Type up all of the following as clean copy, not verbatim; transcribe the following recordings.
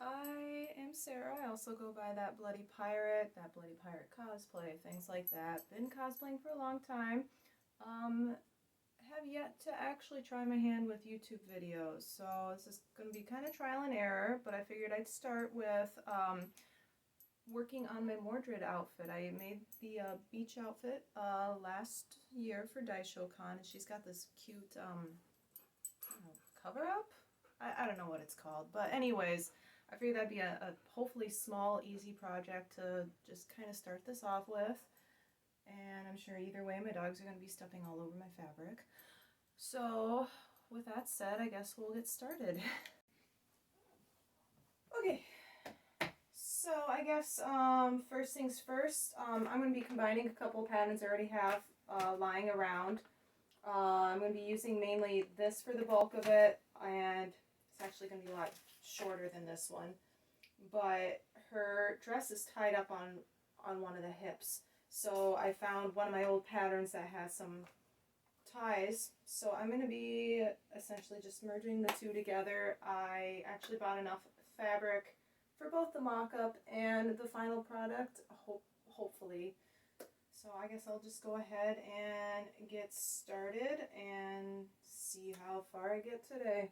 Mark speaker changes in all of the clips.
Speaker 1: I am Sarah. I also go by that Bloody Pirate Cosplay, things like that. Been cosplaying for a long time. Have yet to actually try my hand with YouTube videos, so this is going to be kind of trial and error, but I figured I'd start with working on my Mordred outfit. I made the beach outfit last year for DaishoCon, and she's got this cute cover-up? I don't know what it's called, but anyways, I figured that'd be a hopefully small, easy project to just kind of start this off with. And I'm sure either way my dogs are going to be stepping all over my fabric. So with that said, I guess we'll get started. Okay, so I guess first things first, I'm going to be combining a couple patterns I already have lying around. I'm going to be using mainly this for the bulk of it, and it's actually going to be a lot shorter than this one. But her dress is tied up on one of the hips. So I found one of my old patterns that has some ties. So I'm going to be essentially just merging the two together. I actually bought enough fabric for both the mock-up and the final product, hopefully. So I guess I'll just go ahead and get started and see how far I get today.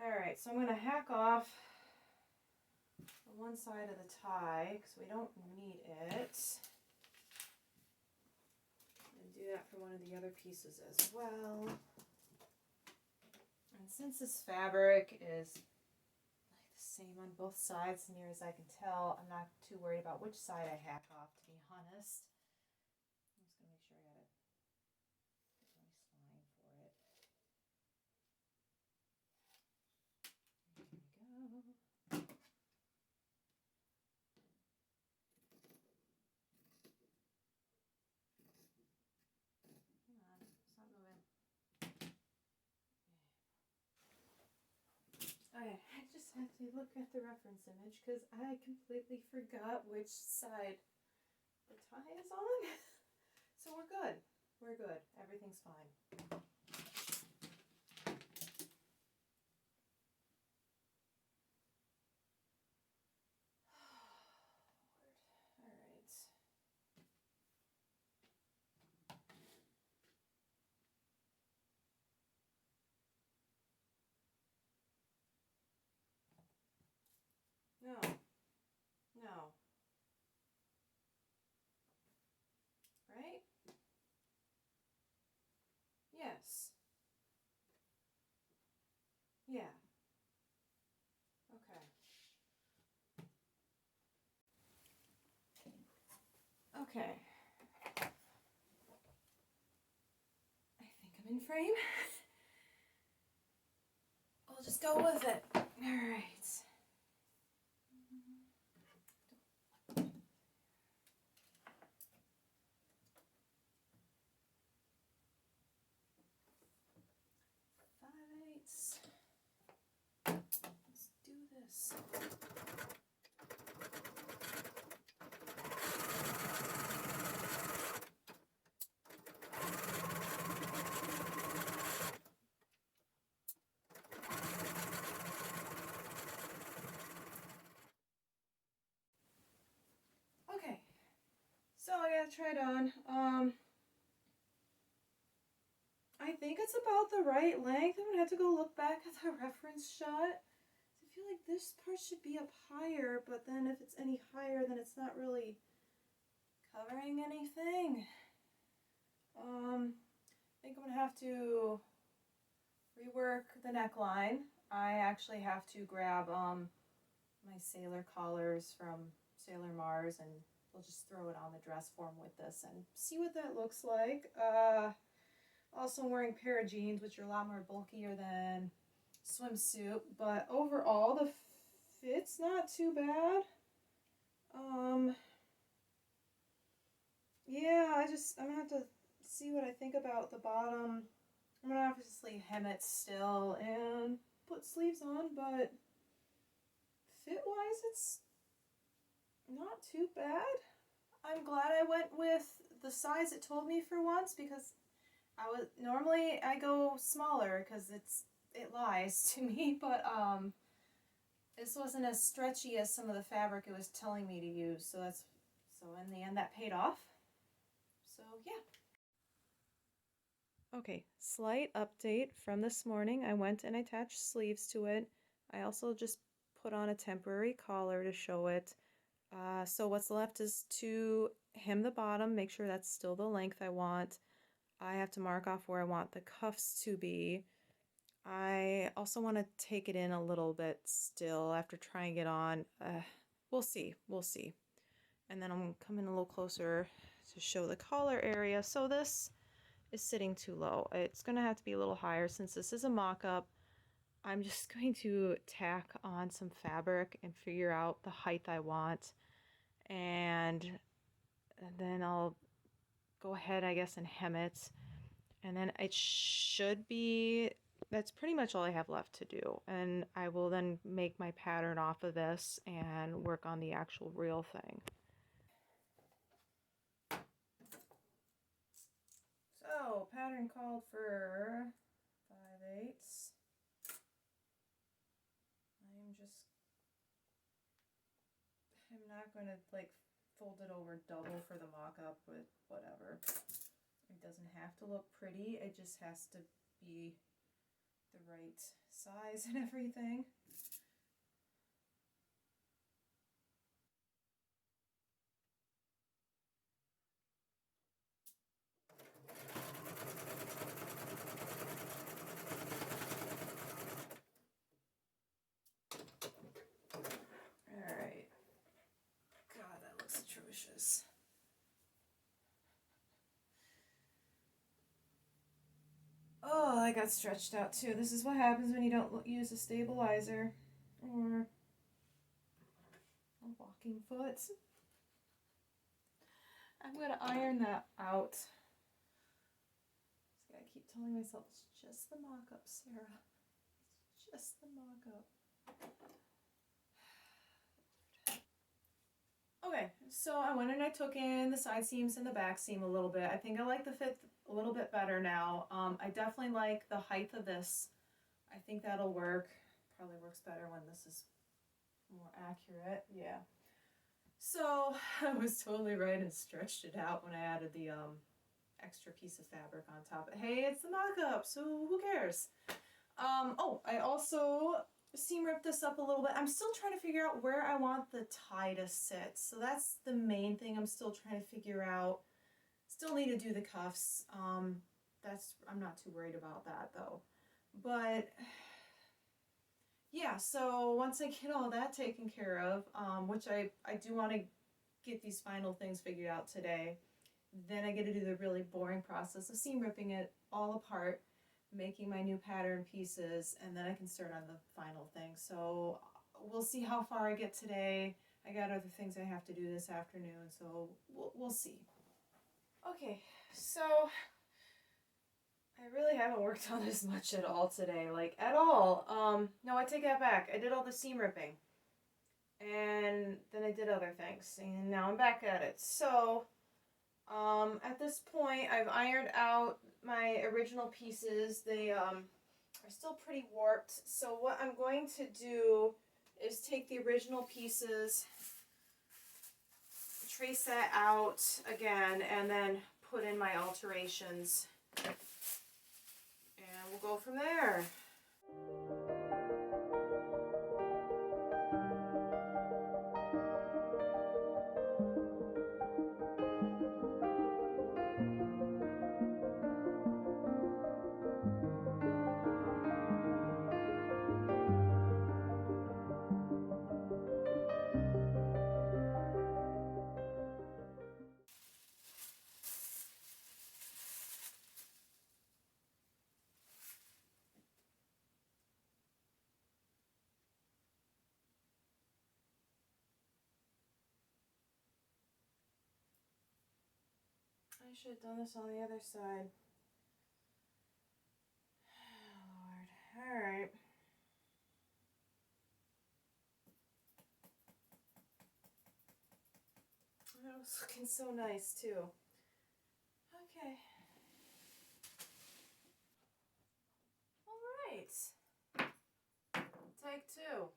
Speaker 1: Alright, so I'm going to hack off one side of the tie because we don't need it. And do that for one of the other pieces as well. And since this fabric is like the same on both sides, near as I can tell, I'm not too worried about which side I hack off, to be honest. I'm just going to make sure I got a nice line for it. There we go. Come on, stop moving. Okay, I just have to look at the reference image because I completely forgot which side the tie is on. So we're good. We're good. Everything's fine. Alright. No. No. Right? Yes. Yeah. Okay. Okay. I think I'm in frame. I'll just go with it. Alright. Five-eighths. Let's do this. Okay, so I gotta try it on. I think it's about the right length. I'm gonna have to go look back at the reference shot. I feel like this part should be up higher, but then if it's any higher, then it's not really covering anything. I think I'm gonna have to rework the neckline. I actually have to grab my sailor collars from Sailor Mars, and we'll just throw it on the dress form with this and see what that looks like. Also wearing a pair of jeans, which are a lot more bulkier than swimsuit, but overall the fit's not too bad. Yeah, I'm gonna have to see what I think about the bottom. I'm gonna obviously hem it still and put sleeves on, but fit-wise, it's not too bad. I'm glad I went with the size it told me for once, because normally I go smaller because it lies to me, but this wasn't as stretchy as some of the fabric it was telling me to use, so in the end that paid off. So yeah. Okay, slight update from this morning. I went and attached sleeves to it. I also just put on a temporary collar to show it. So what's left is to hem the bottom, make sure that's still the length I want. I have to mark off where I want the cuffs to be. I also want to take it in a little bit still after trying it on. We'll see. And then I'm coming a little closer to show the collar area. So this is sitting too low. It's going to have to be a little higher since this is a mock-up. I'm just going to tack on some fabric and figure out the height I want. And then I'll go ahead, I guess, and hem it. And then it should be, that's pretty much all I have left to do. And I will then make my pattern off of this and work on the actual real thing. So, pattern called for 5/8. I'm not going to like fold it over double for the mock-up, but whatever. It doesn't have to look pretty, it just has to be the right size and everything. Alright. God, that looks atrocious. Oh, I got stretched out too. This is what happens when you don't use a stabilizer or a walking foot. I'm going to iron that out. Just gotta keep telling myself it's just the mock-up, Sarah. It's just the mock-up. Okay, so I went and I took in the side seams and the back seam a little bit. I think I like the fit a little bit better now. I definitely like the height of this. I think that'll work. Probably works better when this is more accurate. Yeah. So I was totally right and stretched it out when I added the extra piece of fabric on top. Hey, it's the mock-up, so who cares? Oh, I also seam ripped this up a little bit. I'm still trying to figure out where I want the tie to sit. So that's the main thing I'm still trying to figure out. Still need to do the cuffs. I'm not too worried about that though. But yeah, so once I get all that taken care of, which I do want to get these final things figured out today, then I get to do the really boring process of seam ripping it all apart, making my new pattern pieces, and then I can start on the final thing. So we'll see how far I get today. I got other things I have to do this afternoon, so we'll see. Okay, so I really haven't worked on this much at all today, like at all. No, I take that back. I did all the seam ripping, and then I did other things, and now I'm back at it. So at this point, I've ironed out my original pieces. They are still pretty warped. So what I'm going to do is take the original pieces, trace that out again, and then put in my alterations. And we'll go from there. I should have done this on the other side. Oh, Lord. Alright. That was looking so nice, too. Okay. Alright. Take two.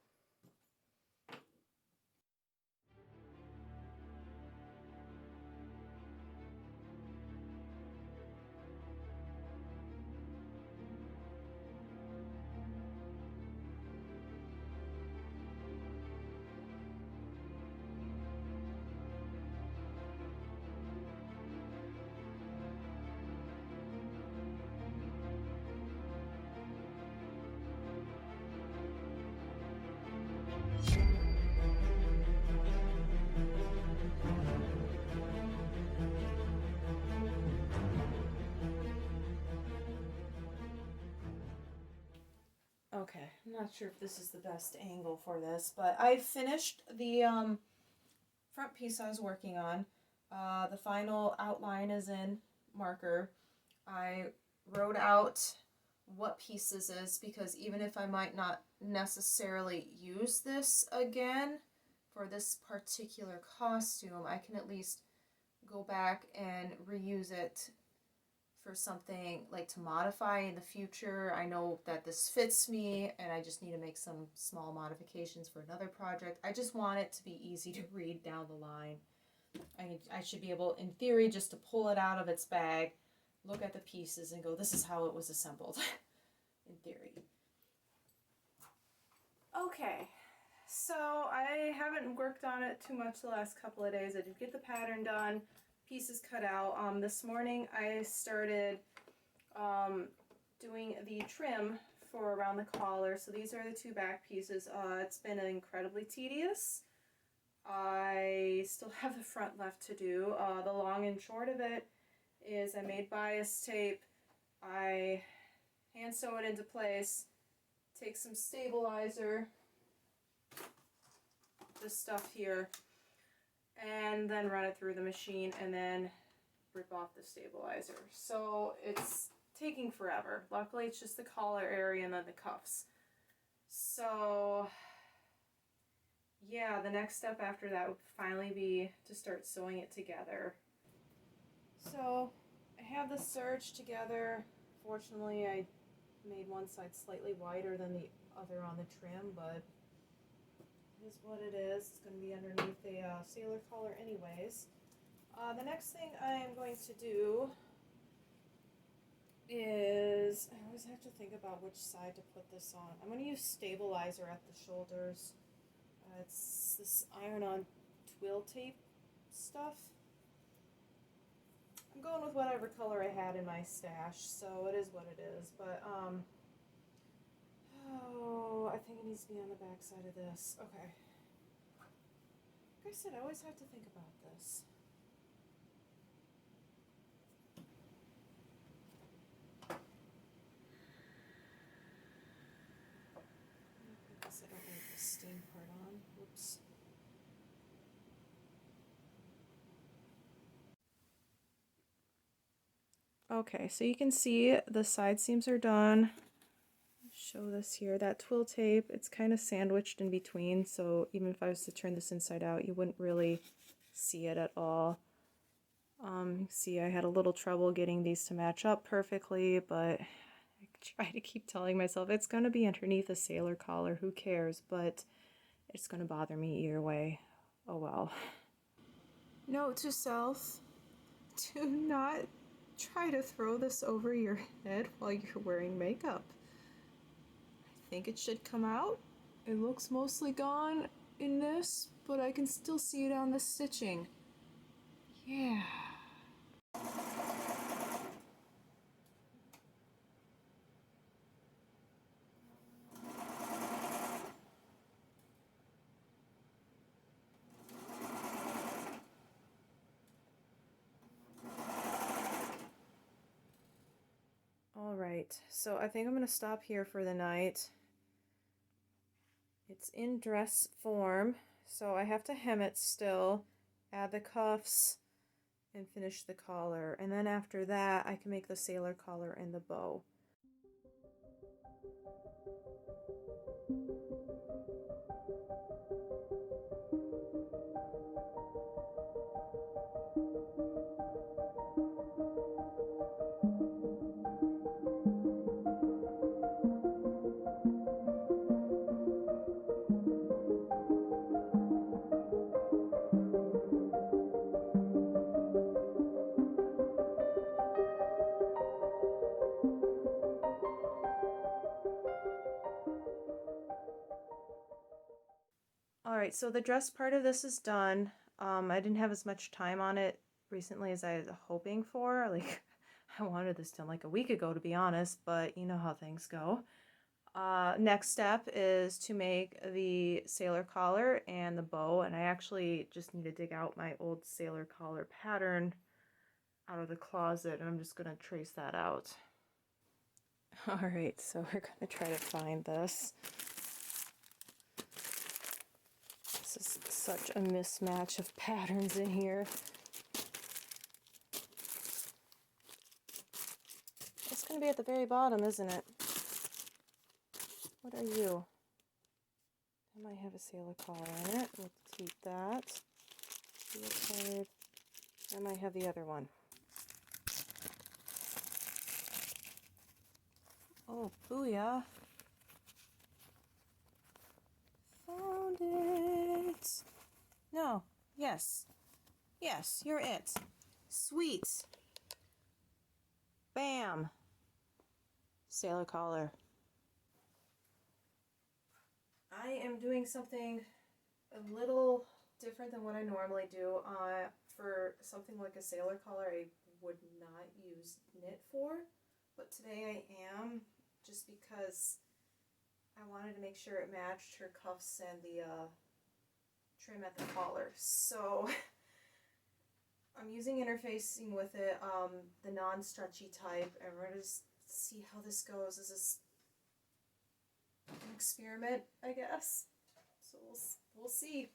Speaker 1: Okay, I'm not sure if this is the best angle for this, but I finished the front piece I was working on. The final outline is in marker. I wrote out what pieces is because even if I might not necessarily use this again for this particular costume, I can at least go back and reuse it for something like to modify in the future. I know that this fits me and I just need to make some small modifications for another project. I just want it to be easy to read down the line. I should be able, in theory, just to pull it out of its bag, look at the pieces and go, this is how it was assembled, in theory. Okay, so I haven't worked on it too much the last couple of days. I did get the pattern done, pieces cut out. This morning I started doing the trim for around the collar. So these are the two back pieces. It's been incredibly tedious. I still have the front left to do. The long and short of it is I made bias tape. I hand sew it into place, take some stabilizer, this stuff here, and then run it through the machine and then rip off the stabilizer. So it's taking forever. Luckily it's just the collar area and then the cuffs. So yeah, the next step after that would finally be to start sewing it together. So I have the serge together. Fortunately I made one side slightly wider than the other on the trim, but it is what it is. It's going to be underneath a sailor collar anyways. The next thing I am going to do is, I always have to think about which side to put this on. I'm going to use stabilizer at the shoulders. It's this iron-on twill tape stuff. I'm going with whatever color I had in my stash, so it is what it is. But, oh, I think it needs to be on the back side of this. Okay. Like I said, I always have to think about this. I guess I don't need the stain part on. Whoops. Okay, so you can see the side seams are done. Show this here. That twill tape, it's kind of sandwiched in between, so even if I was to turn this inside out, you wouldn't really see it at all. You see I had a little trouble getting these to match up perfectly, but I try to keep telling myself it's going to be underneath a sailor collar, who cares, but it's going to bother me either way. Oh well. Note to self, do not try to throw this over your head while you're wearing makeup. I think it should come out. It looks mostly gone in this, but I can still see it on the stitching. Yeah. Alright, so I think I'm going to stop here for the night. It's in dress form, so I have to hem it still, add the cuffs, and finish the collar, and then after that I can make the sailor collar and the bow. Alright, so the dress part of this is done. I didn't have as much time on it recently as I was hoping for. Like, I wanted this done like a week ago, to be honest, but you know how things go. Next step is to make the sailor collar and the bow, and I actually just need to dig out my old sailor collar pattern out of the closet, and I'm just going to trace that out. Alright, so we're going to try to find this. This is such a mismatch of patterns in here. It's going to be at the very bottom, isn't it? What are you? I might have a sailor collar on it. We'll keep that. Colored. I might have the other one. Oh, booyah. Found it. No. Yes. Yes, you're it. Sweet. Bam. Sailor collar. I am doing something a little different than what I normally do. For something like a sailor collar, I would not use knit for, but today I am, just because I wanted to make sure it matched her cuffs and the trim at the collar. So I'm using interfacing with it, the non-stretchy type, and we're going to see how this goes. This is an experiment, I guess. So we'll see.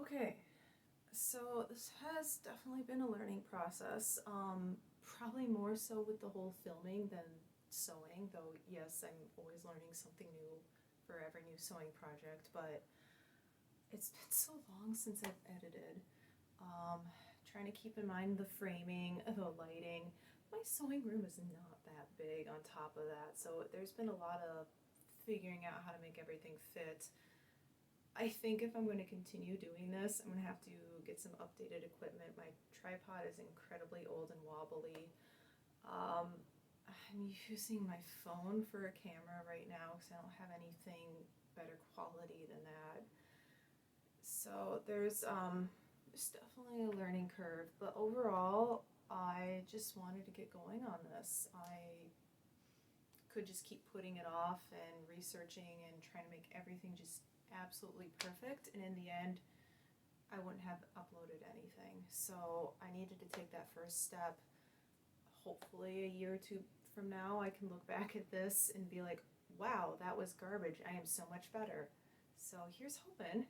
Speaker 1: Okay, so this has definitely been a learning process, probably more so with the whole filming than sewing, though yes, I'm always learning something new for every new sewing project, but it's been so long since I've edited. Trying to keep in mind the framing, the lighting, my sewing room is not that big on top of that, so there's been a lot of figuring out how to make everything fit. I think if I'm going to continue doing this, I'm going to have to get some updated equipment. My tripod is incredibly old and wobbly. I'm using my phone for a camera right now because I don't have anything better quality than that. So there's definitely a learning curve, but overall, I just wanted to get going on this. I could just keep putting it off and researching and trying to make everything just absolutely perfect, and in the end I wouldn't have uploaded anything. So I needed to take that first step. Hopefully a year or two from now I can look back at this and be like, wow, that was garbage, I am so much better. So here's hoping.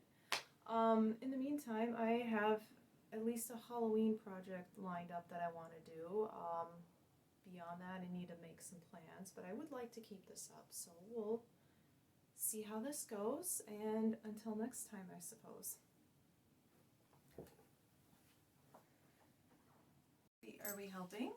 Speaker 1: In the meantime, I have at least a Halloween project lined up that I want to do. Beyond that, I need to make some plans, but I would like to keep this up, so we'll see how this goes, and until next time, I suppose. Are we helping?